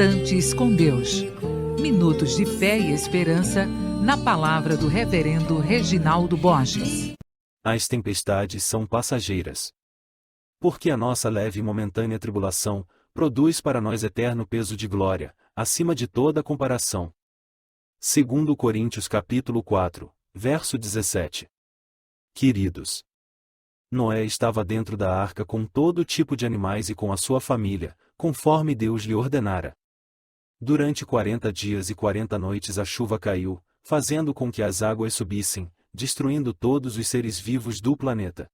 Instantes com Deus. Minutos de fé e esperança na palavra do Reverendo Reginaldo Borges. As tempestades são passageiras. Porque a nossa leve e momentânea tribulação produz para nós eterno peso de glória, acima de toda comparação. 2 Coríntios capítulo 4, verso 17. Queridos, Noé estava dentro da arca com todo tipo de animais e com a sua família, conforme Deus lhe ordenara. Durante 40 dias e 40 noites a chuva caiu, fazendo com que as águas subissem, destruindo todos os seres vivos do planeta.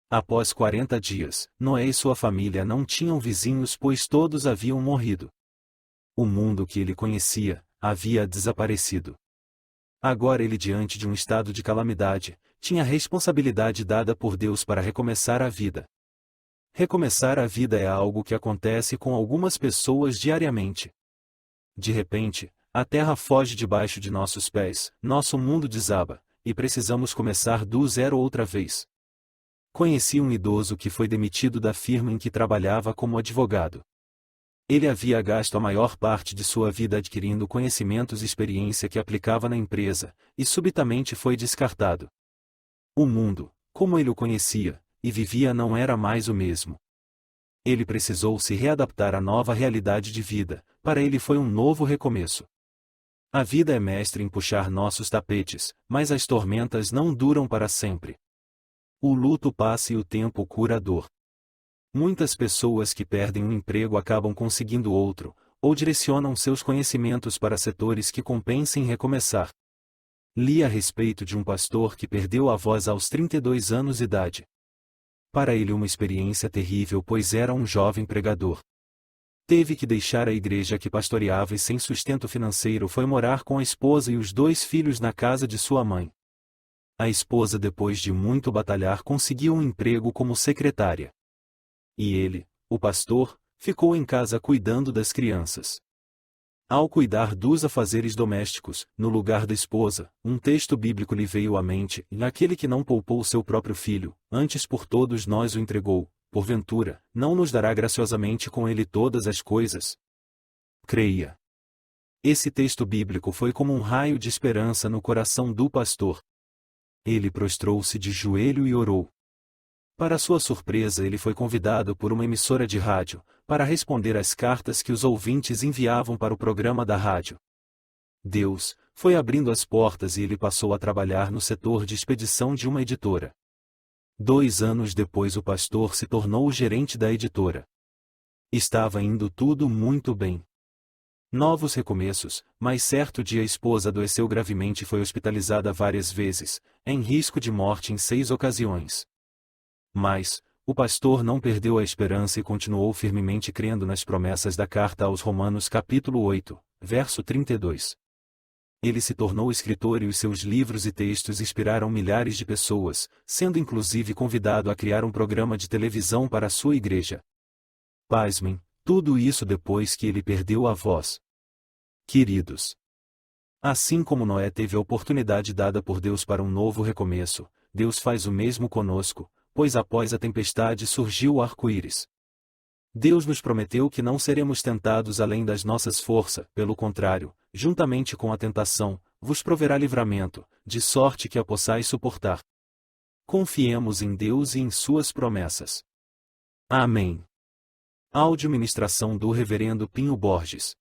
Após 40 dias, Noé e sua família não tinham vizinhos pois todos haviam morrido. O mundo que ele conhecia havia desaparecido. Agora ele, diante de um estado de calamidade, tinha a responsabilidade dada por Deus para recomeçar a vida. Recomeçar a vida é algo que acontece com algumas pessoas diariamente. De repente, a terra foge debaixo de nossos pés, nosso mundo desaba, e precisamos começar do zero outra vez. Conheci um idoso que foi demitido da firma em que trabalhava como advogado. Ele havia gasto a maior parte de sua vida adquirindo conhecimentos e experiência que aplicava na empresa, e subitamente foi descartado. O mundo, como ele o conhecia e vivia, não era mais o mesmo. Ele precisou se readaptar à nova realidade de vida, para ele foi um novo recomeço. A vida é mestre em puxar nossos tapetes, mas as tormentas não duram para sempre. O luto passa e o tempo cura a dor. Muitas pessoas que perdem um emprego acabam conseguindo outro, ou direcionam seus conhecimentos para setores que compensem recomeçar. Li a respeito de um pastor que perdeu a voz aos 32 anos de idade. Para ele uma experiência terrível pois era um jovem pregador. Teve que deixar a igreja que pastoreava e sem sustento financeiro foi morar com a esposa e os 2 filhos na casa de sua mãe. A esposa, depois de muito batalhar, conseguiu um emprego como secretária. E ele, o pastor, ficou em casa cuidando das crianças. Ao cuidar dos afazeres domésticos, no lugar da esposa, um texto bíblico lhe veio à mente: aquele que não poupou seu próprio filho, antes por todos nós o entregou, porventura, não nos dará graciosamente com ele todas as coisas? Creia. Esse texto bíblico foi como um raio de esperança no coração do pastor. Ele prostrou-se de joelho e orou. Para sua surpresa, ele foi convidado por uma emissora de rádio, para responder às cartas que os ouvintes enviavam para o programa da rádio. Deus foi abrindo as portas e ele passou a trabalhar no setor de expedição de uma editora. 2 anos depois o pastor se tornou o gerente da editora. Estava indo tudo muito bem. Novos recomeços, mas certo dia a esposa adoeceu gravemente e foi hospitalizada várias vezes, em risco de morte em 6 ocasiões. Mas, o pastor não perdeu a esperança e continuou firmemente crendo nas promessas da carta aos Romanos capítulo 8, verso 32. Ele se tornou escritor e os seus livros e textos inspiraram milhares de pessoas, sendo inclusive convidado a criar um programa de televisão para a sua igreja. Pasmem, tudo isso depois que ele perdeu a voz. Queridos, assim como Noé teve a oportunidade dada por Deus para um novo recomeço, Deus faz o mesmo conosco, pois após a tempestade surgiu o arco-íris. Deus nos prometeu que não seremos tentados além das nossas forças, pelo contrário, juntamente com a tentação, vos proverá livramento, de sorte que a possais suportar. Confiemos em Deus e em suas promessas. Amém. Áudio ministração do Reverendo Pinho Borges.